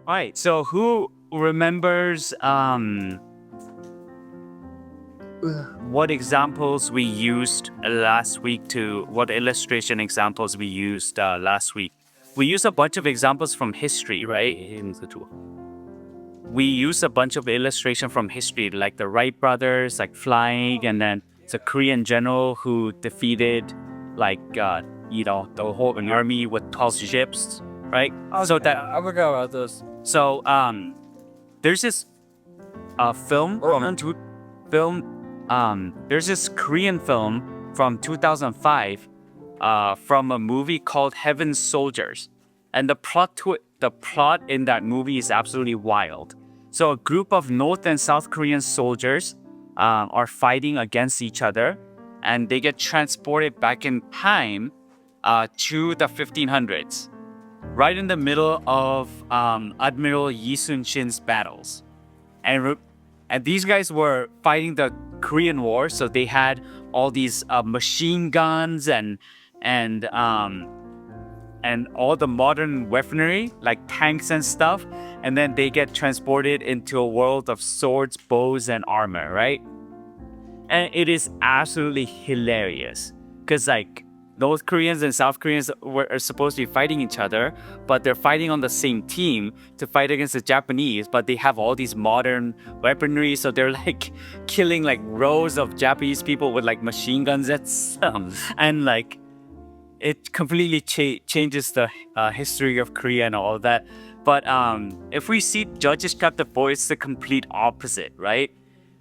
All right. So who remembers what examples we used last week what illustration examples we used last week? We used a bunch of examples from history, right? We used a bunch of illustration from history, like the Wright brothers, like flying, and then it's a Korean general who defeated, the whole army with 12 ships, right? So that I forgot about this. so there's this there's this Korean film from 2005 from a movie called Heaven's Soldiers. And the plot in that movie is absolutely wild. So a group of North and South Korean soldiers are fighting against each other, and they get transported back in time to the 1500s, right in the middle of Admiral Yi Sun-shin's battles. And these guys were fighting the Korean War, so they had all these machine guns and all the modern weaponry like tanks and stuff. And then they get transported into a world of swords, bows, and armor, right? And it is absolutely hilarious because North Koreans and South Koreans are supposed to be fighting each other, but they're fighting on the same team to fight against the Japanese, but they have all these modern weaponry, so they're killing rows of Japanese people with machine guns and it completely changes the history of Korea and all that. But if we see Judges chapter 4, it's the complete opposite, right?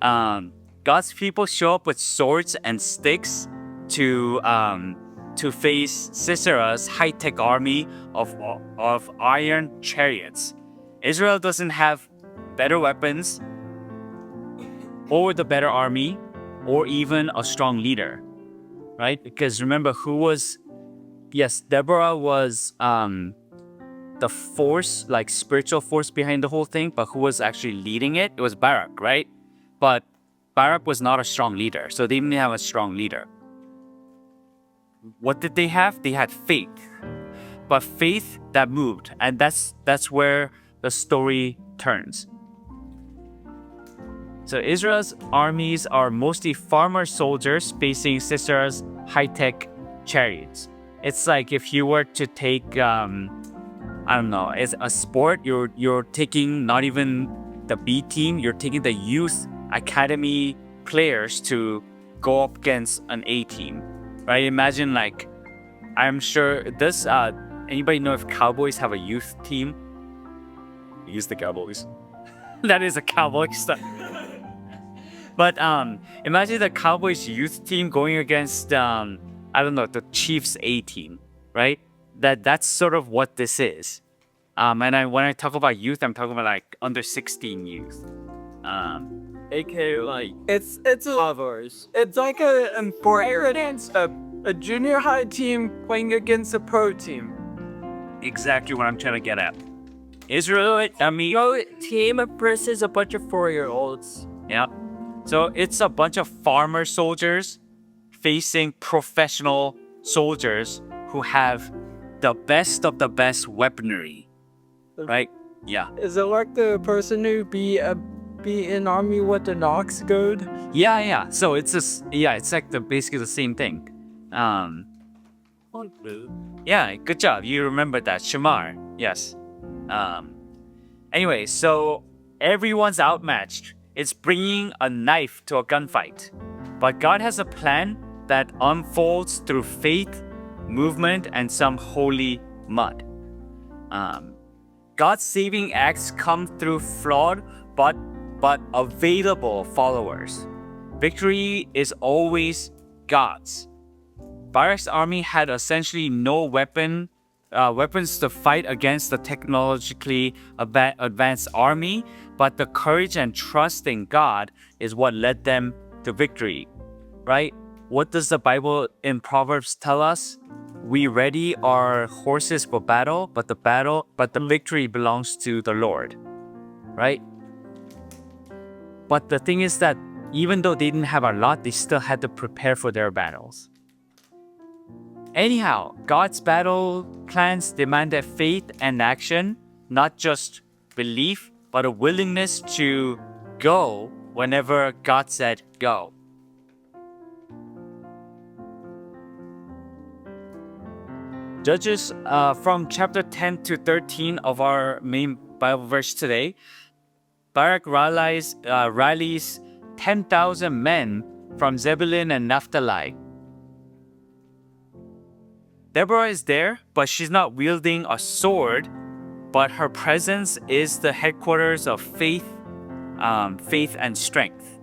God's people show up with swords and sticks to face Sisera's high-tech army of iron chariots. Israel doesn't have better weapons or the better army or even a strong leader, right? Because remember Deborah was the force, spiritual force behind the whole thing, but who was actually leading it? It was Barak, right? But Barak was not a strong leader, so they didn't have a strong leader. What did they have? They had faith, but faith that moved, and that's where the story turns. So Israel's armies are mostly farmer soldiers facing Sisera's high-tech chariots. It's like if you were to take, as a sport, you're taking not even the B team, you're taking the youth academy players to go up against an A team. Right? Imagine I'm sure this. Anybody know if Cowboys have a youth team? Use the Cowboys. That is a Cowboys. But imagine the Cowboys youth team going against the Chiefs A team, right? That's sort of what this is. And when I talk about youth, I'm talking about under 16 youth. AKA it's others. It's like for instance, a junior high team playing against a pro team. Exactly what I'm trying to get at. Israel, team versus a bunch of 4-year-olds. Yeah. So it's a bunch of farmer soldiers facing professional soldiers who have the best of the best weaponry, right? Yeah. Is it like the person who be in army with the Knox code? Yeah. So it's basically the same thing. Yeah, good job. You remember that. Shamar. Yes. Anyway, so everyone's outmatched. It's bringing a knife to a gunfight. But God has a plan that unfolds through faith, movement, and some holy mud. God's saving acts come through flawed but available followers. Victory is always God's. Barak's army had essentially no weapons to fight against the technologically advanced army, but the courage and trust in God is what led them to victory, right? What does the Bible in Proverbs tell us? We ready our horses for battle, but the victory belongs to the Lord, right? But the thing is that even though they didn't have a lot, they still had to prepare for their battles. Anyhow, God's battle plans demanded faith and action, not just belief, but a willingness to go whenever God said go. Judges from chapter 10 to 13 of our main Bible verse today, Barak rallies 10,000 men from Zebulun and Naphtali. Deborah is there, but she's not wielding a sword, but her presence is the headquarters of faith and strength.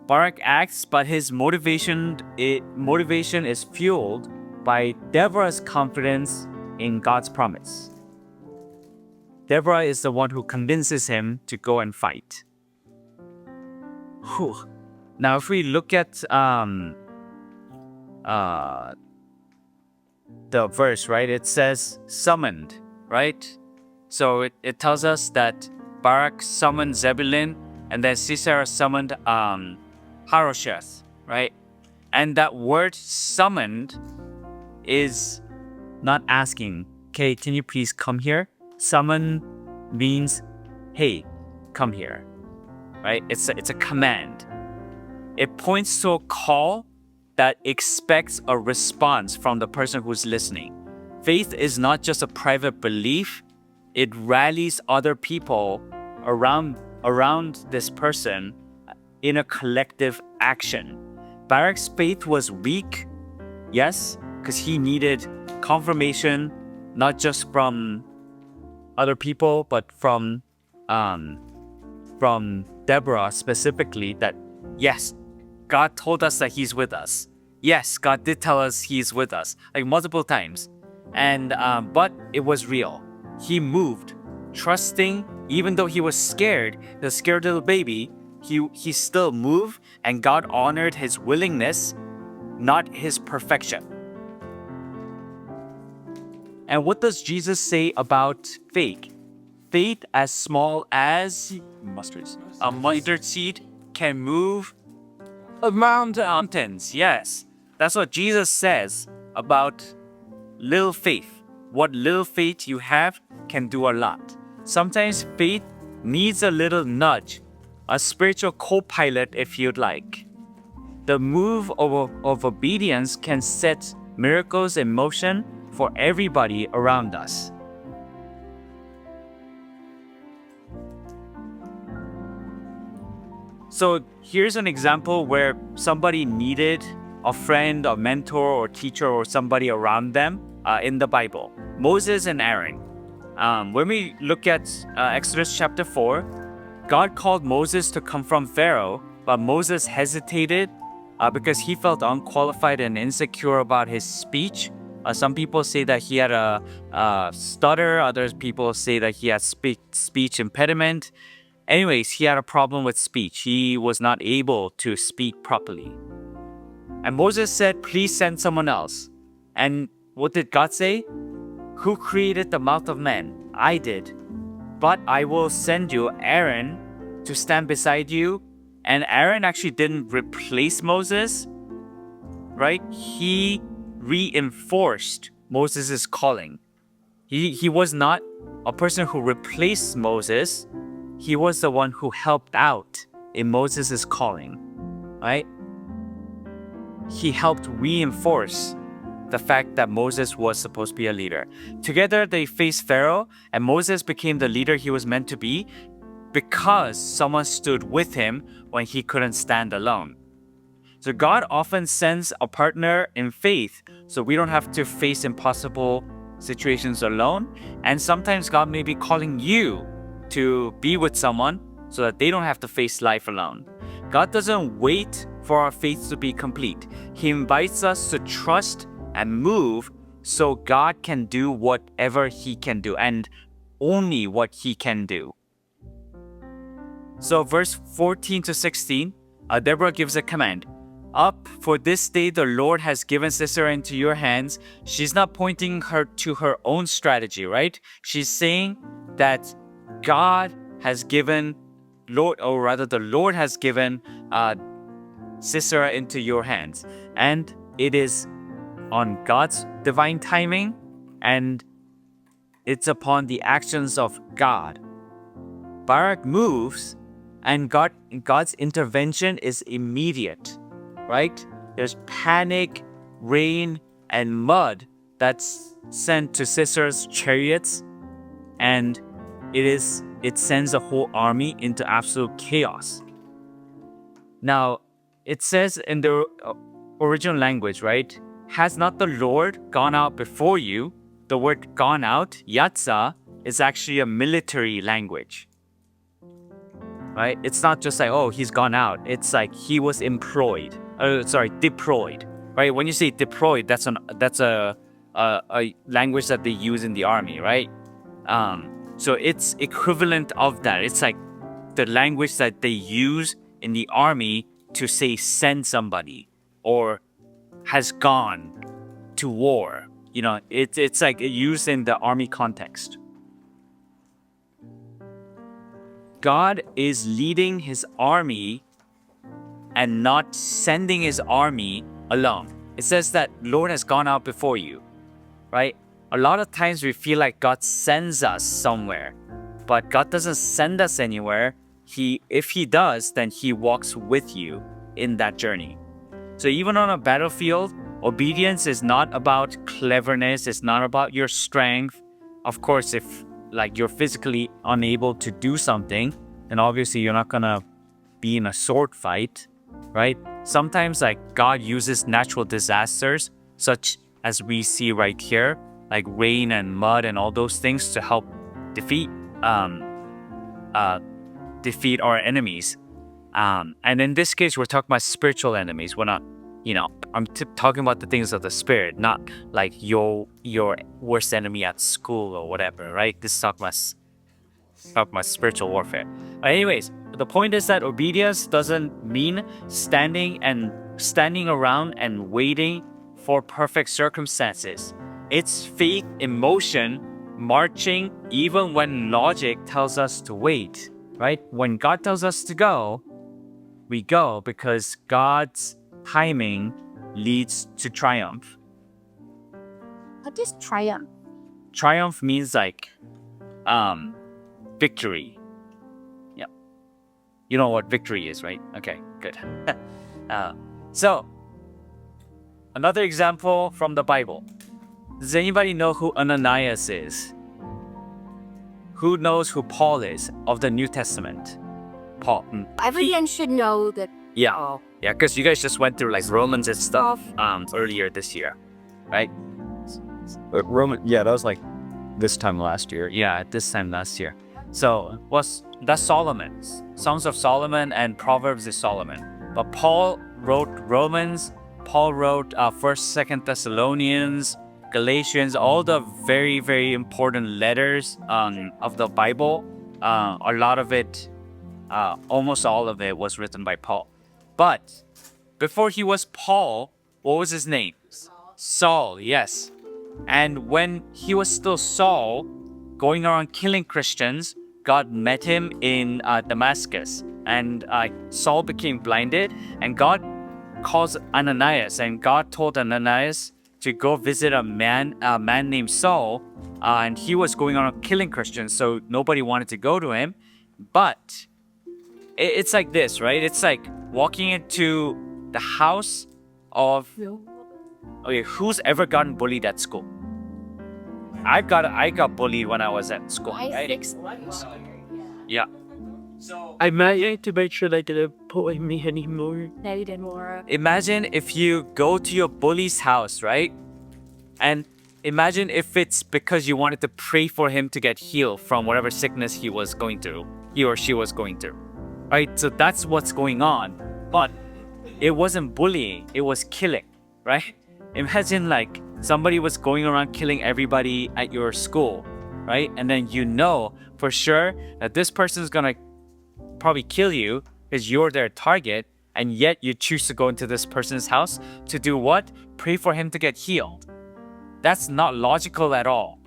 Barak acts, but his motivation is fueled by Deborah's confidence in God's promise. Deborah is the one who convinces him to go and fight. Whew. Now, if we look at the verse, right, it says summoned, right? So it tells us that Barak summoned Zebulun, and then Sisera summoned Harosheth, right? And that word summoned is not asking, okay, can you please come here? Summon means, hey, come here, right? It's a command. It points to a call that expects a response from the person who's listening. Faith is not just a private belief. It rallies other people around this person in a collective action. Barak's faith was weak, yes, because he needed confirmation, not just from other people, but from Deborah specifically, that yes, God told us that He's with us. Yes, God did tell us He's with us, like multiple times, and but it was real. He moved, trusting, even though he was scared, the scared little baby. He still moved, and God honored his willingness, not his perfection. And what does Jesus say about faith? Faith as small as a mustard seed can move mountains. Yes, that's what Jesus says about little faith. What little faith you have can do a lot. Sometimes faith needs a little nudge, a spiritual co-pilot if you'd like. The move of obedience can set miracles in motion for everybody around us. So here's an example where somebody needed a friend, a mentor, or teacher, or somebody around them in the Bible. Moses and Aaron. When we look at Exodus chapter 4, God called Moses to confront Pharaoh, but Moses hesitated because he felt unqualified and insecure about his speech. Some people say that he had a stutter. Other people say that he had speech impediment. Anyways, he had a problem with speech. He was not able to speak properly. And Moses said, please send someone else. And what did God say? Who created the mouth of man? I did. But I will send you Aaron to stand beside you. And Aaron actually didn't replace Moses, right? He reinforced Moses' calling. He was not a person who replaced Moses. He was the one who helped out in Moses' calling, right? He helped reinforce the fact that Moses was supposed to be a leader. Together, they faced Pharaoh, and Moses became the leader he was meant to be because someone stood with him when he couldn't stand alone. So God often sends a partner in faith so we don't have to face impossible situations alone. And sometimes God may be calling you to be with someone so that they don't have to face life alone. God doesn't wait for our faith to be complete. He invites us to trust and move so God can do whatever He can do and only what He can do. So verse 14 to 16, Deborah gives a command. Up, for this day the Lord has given Sisera into your hands. She's not pointing her to her own strategy, right? She's saying that God has given, the Lord has given Sisera into your hands. And it is on God's divine timing, and it's upon the actions of God Barak moves, and God's intervention is immediate, right? There's panic, rain, and mud that's sent to Sisera's chariots, and it sends a whole army into absolute chaos. Now, it says in the original language, right? Has not the Lord gone out before you? The word gone out, yatsa, is actually a military language. Right? It's not just like, oh, he's gone out. It's like he was deployed. Right? When you say deployed, that's a language that they use in the army, right? So it's equivalent of that. It's like the language that they use in the army to say send somebody or has gone to war. You know, it's like used in the army context. God is leading his army and not sending his army alone. It says that Lord has gone out before you, right? A lot of times we feel like God sends us somewhere, but God doesn't send us anywhere. If he does, then he walks with you in that journey. So even on a battlefield, obedience is not about cleverness. It's not about your strength. Of course, if like you're physically unable to do something, then obviously you're not gonna be in a sword fight, right? Sometimes like God uses natural disasters, such as we see right here, like rain and mud and all those things to help defeat our enemies. And in this case, we're talking about spiritual enemies. We're not, I'm talking about the things of the spirit, not like your worst enemy at school or whatever, right? This is talking about spiritual warfare. But anyways, the point is that obedience doesn't mean standing around and waiting for perfect circumstances. It's faith in motion, marching even when logic tells us to wait, right? When God tells us to go, we go because God's timing leads to triumph. What is triumph? Triumph means like victory. Yeah. You know what victory is, right? Okay, good. So, another example from the Bible. Does anybody know who Ananias is? Who knows who Paul is of the New Testament? Paul. Everyone should know that. Yeah, because you guys just went through like Romans and stuff earlier this year, right? That was like this time last year. Yeah, this time last year. So that's Solomon. Songs of Solomon and Proverbs is Solomon. But Paul wrote Romans. Paul wrote 1st, 2nd Thessalonians, Galatians, all the very, very important letters of the Bible. A lot of it, almost all of it was written by Paul. But before he was Paul, what was his name? Saul, yes. And when he was still Saul, going around killing Christians, God met him in Damascus. And Saul became blinded, and God calls Ananias, and God told Ananias to go visit a man named Saul, and he was going around killing Christians, so nobody wanted to go to him. But it's like this, right? It's like walking into the house of... Okay, who's ever gotten bullied at school? I got bullied when I was at school. Right? Yeah. I might to make sure they didn't bully me anymore. Imagine if you go to your bully's house, right? And imagine if it's because you wanted to pray for him to get healed from whatever sickness he or she was going through. Right? So that's what's going on. But it wasn't bullying, it was killing, right? Imagine like somebody was going around killing everybody at your school, right? And then you know for sure that this person is gonna probably kill you because you're their target, and yet you choose to go into this person's house to do what? Pray for him to get healed. That's not logical at all.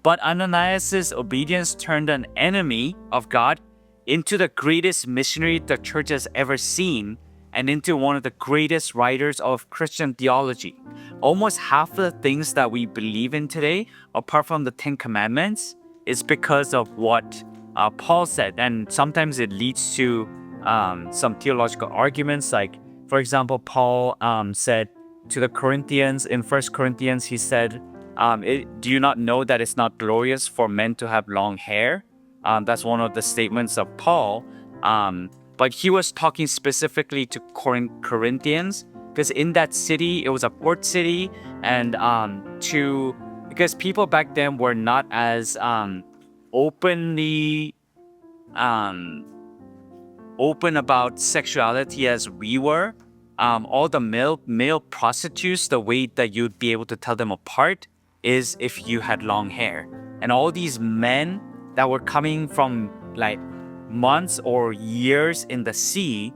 But Ananias' obedience turned an enemy of God into the greatest missionary the church has ever seen, and into one of the greatest writers of Christian theology. Almost half of the things that we believe in today, apart from the 10 Commandments, is because of what Paul said. And sometimes it leads to some theological arguments. Like, for example, Paul said to the Corinthians in 1 Corinthians, he said, do you not know that it's not glorious for men to have long hair? That's one of the statements of Paul. But he was talking specifically to Corinthians, because in that city, it was a port city, and because people back then were not as openly open about sexuality as we were. All the male prostitutes, the way that you'd be able to tell them apart is if you had long hair. And all these men that were coming from like months or years in the sea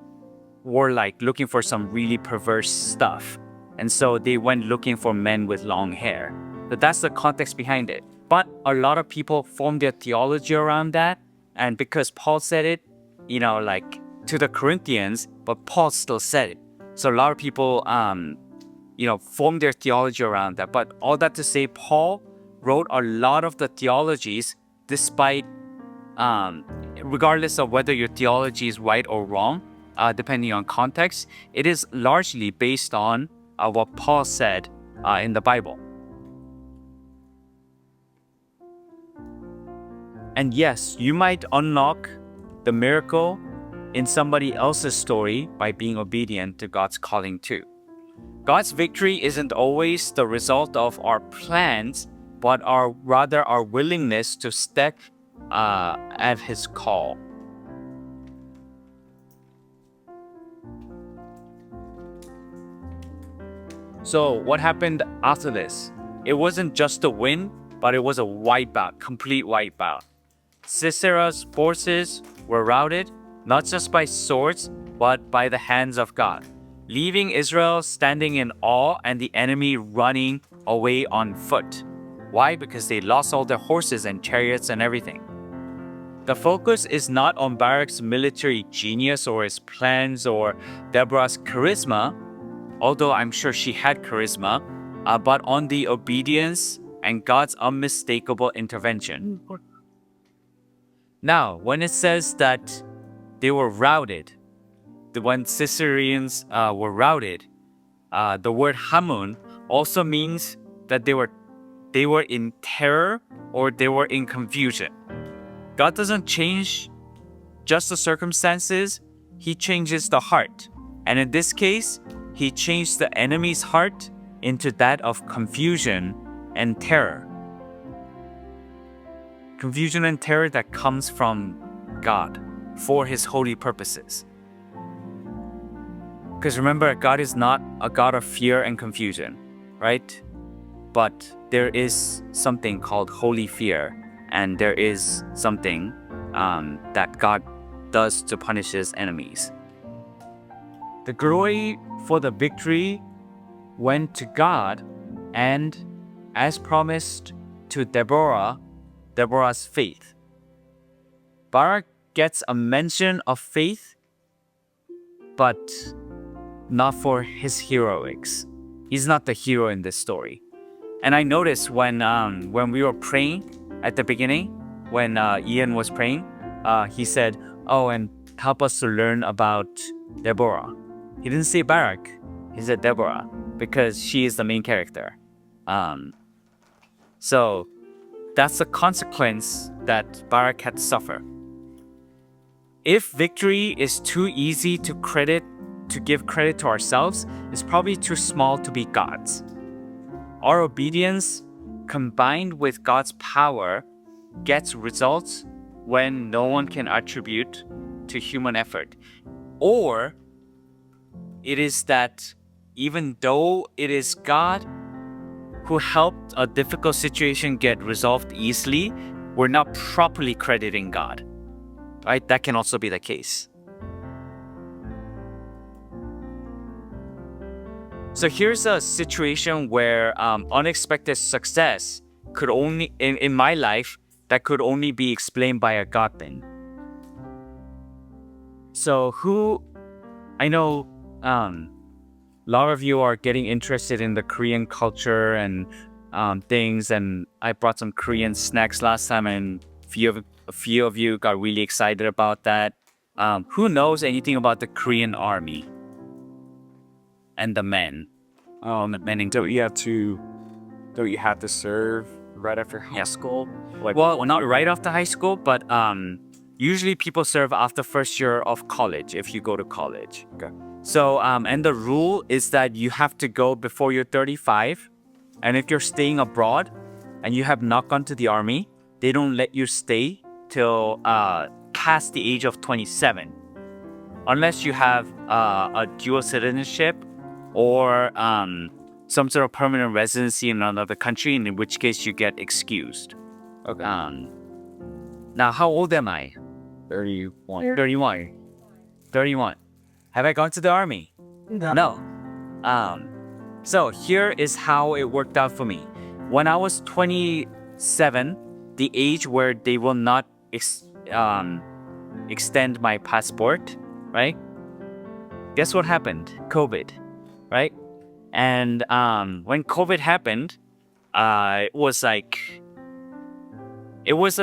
were like looking for some really perverse stuff. And so they went looking for men with long hair. But that's the context behind it. But a lot of people formed their theology around that. And because Paul said it, like to the Corinthians, but Paul still said it. So a lot of people, formed their theology around that. But all that to say, Paul wrote a lot of the theologies despite, regardless of whether your theology is right or wrong, depending on context, it is largely based on what Paul said in the Bible. And yes, you might unlock the miracle in somebody else's story by being obedient to God's calling too. God's victory isn't always the result of our plans, but rather our willingness to step at His call. So what happened after this? It wasn't just a win, but it was a wipeout, complete wipeout. Sisera's forces were routed, not just by swords, but by the hands of God, leaving Israel standing in awe and the enemy running away on foot. Why? Because they lost all their horses and chariots and everything. The focus is not on Barak's military genius or his plans or Deborah's charisma, although I'm sure she had charisma, but on the obedience and God's unmistakable intervention. Now, when it says that they were routed, when Caesareans were routed, the word Hamun also means that they were in terror or they were in confusion. God doesn't change just the circumstances, He changes the heart. And in this case, He changed the enemy's heart into that of confusion and terror. Confusion and terror that comes from God for His holy purposes. Because remember, God is not a God of fear and confusion, right? But there is something called holy fear, and there is something that God does to punish His enemies. The glory for the victory went to God, and as promised to Deborah's faith. Barak gets a mention of faith, but not for his heroics. He's not the hero in this story. And I noticed when we were praying at the beginning, when Ian was praying, he said, "Oh, and help us to learn about Deborah." He didn't say Barak. He said Deborah because she is the main character. So that's the consequence that Barak had to suffer. If victory is too easy to give credit to ourselves, it's probably too small to be God's. Our obedience combined with God's power gets results when no one can attribute to human effort. Or it is that even though it is God who helped a difficult situation get resolved easily, we're not properly crediting God. Right? That can also be the case. So here's a situation where unexpected success could only, in my life, that could only be explained by a God thing. So I know a lot of you are getting interested in the Korean culture and things, and I brought some Korean snacks last time, and a few a few of you got really excited about that. Who knows anything about the Korean army and the men? Men in Don't you have to serve right after high school? well, not right after high school, but usually people serve after first year of college if you go to college. Okay. So, and the rule is that you have to go before you're 35. And if you're staying abroad and you have not gone to the army, they don't let you stay till past the age of 27. Unless you have a dual citizenship or some sort of permanent residency in another country, in which case you get excused. Okay. Now, how old am I? 31. 31. 31. Have I gone to the army? No. So here is how it worked out for me. When I was 27, the age where they will not extend my passport, right? Guess what happened? COVID, right? And when COVID happened, it was a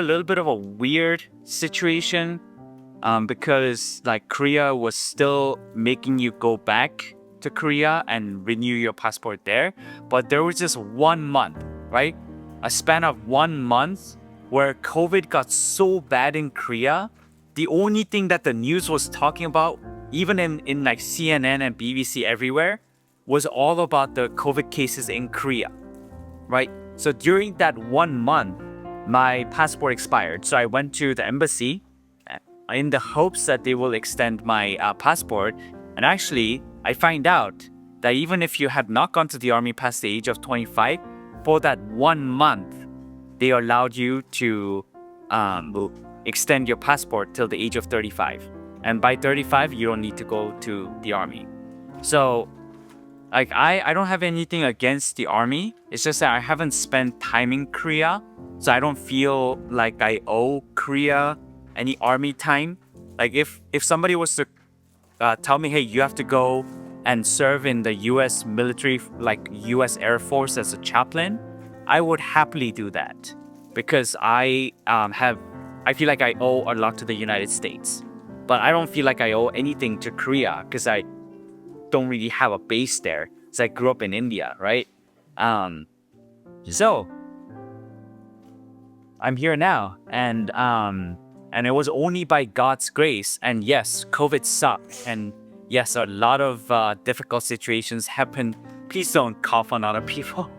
little bit of a weird situation because like Korea was still making you go back to Korea and renew your passport there. But there was just 1 month, right? A span of 1 month where COVID got so bad in Korea. The only thing that the news was talking about, even in like CNN and BBC everywhere, was all about the COVID cases in Korea, right? So during that 1 month, my passport expired. So I went to the embassy in the hopes that they will extend my passport. And actually, I find out that even if you had not gone to the army past the age of 25, for that 1 month, they allowed you to extend your passport till the age of 35. And by 35, you don't need to go to the army. So, like, I don't have anything against the army. It's just that I haven't spent time in Korea. So I don't feel like I owe Korea any army time. Like, if somebody was to tell me, hey, you have to go and serve in the U.S. military, like U.S. Air Force as a chaplain, I would happily do that because I feel like I owe a lot to the United States. But I don't feel like I owe anything to Korea because I don't really have a base there. So I grew up in India, right? So I'm here now, and it was only by God's grace. And yes, COVID sucked, and yes, a lot of difficult situations happened. Please don't cough on other people.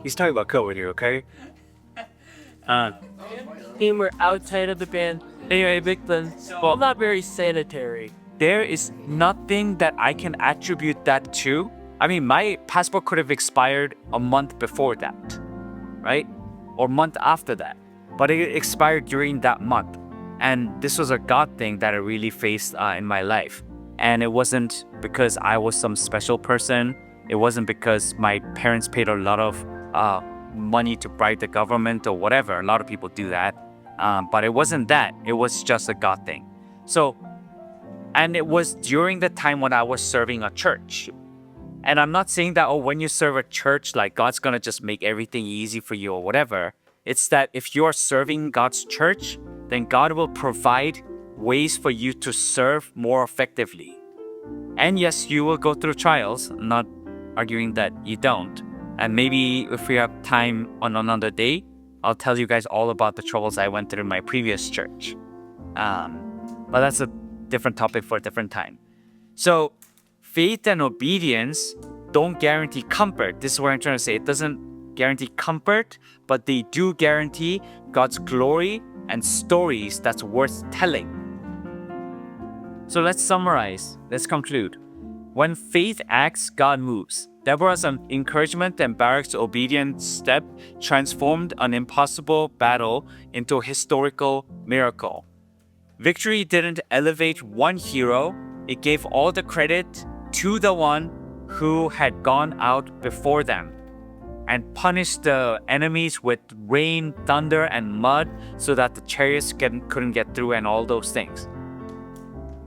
He's talking about COVID here, okay? Team were outside of the band. Anyway, Victor, well, not very sanitary. There is nothing that I can attribute that to. I mean, my passport could have expired a month before that, right? Or month after that. But it expired during that month. And this was a God thing that I really faced in my life. And it wasn't because I was some special person. It wasn't because my parents paid a lot of money to bribe the government or whatever. A lot of people do that. But it wasn't that. It was just a God thing. So, and it was during the time when I was serving a church. And I'm not saying that, oh, when you serve a church, like God's going to just make everything easy for you or whatever. It's that if you are serving God's church, then God will provide ways for you to serve more effectively. And yes, you will go through trials. I'm not arguing that you don't. And maybe if we have time on another day, I'll tell you guys all about the troubles I went through in my previous church. But that's a different topic for a different time. So faith and obedience don't guarantee comfort. This is what I'm trying to say. It doesn't guarantee comfort, but they do guarantee God's glory and stories that's worth telling. So let's summarize. Let's conclude. When faith acts, God moves. Deborah's encouragement and Barak's obedient step transformed an impossible battle into a historical miracle. Victory didn't elevate one hero, it gave all the credit to the one who had gone out before them and punished the enemies with rain, thunder, and mud so that the chariots couldn't get through and all those things.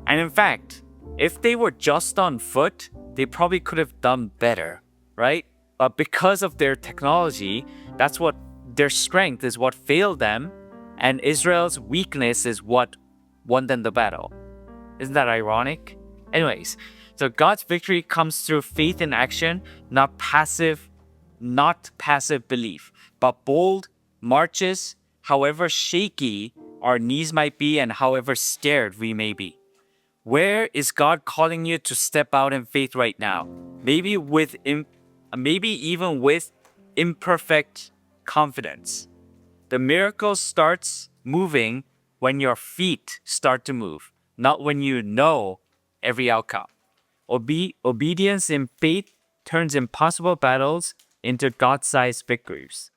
And in fact, if they were just on foot, they probably could have done better, right? But because of their technology, that's what their strength is what failed them. And Israel's weakness is what won them the battle. Isn't that ironic? Anyways, so God's victory comes through faith in action, not passive belief, but bold marches, however shaky our knees might be and however scared we may be. Where is God calling you to step out in faith right now? Maybe even with imperfect confidence. The miracle starts moving when your feet start to move, not when you know every outcome. Obedience in faith turns impossible battles into God-sized victories.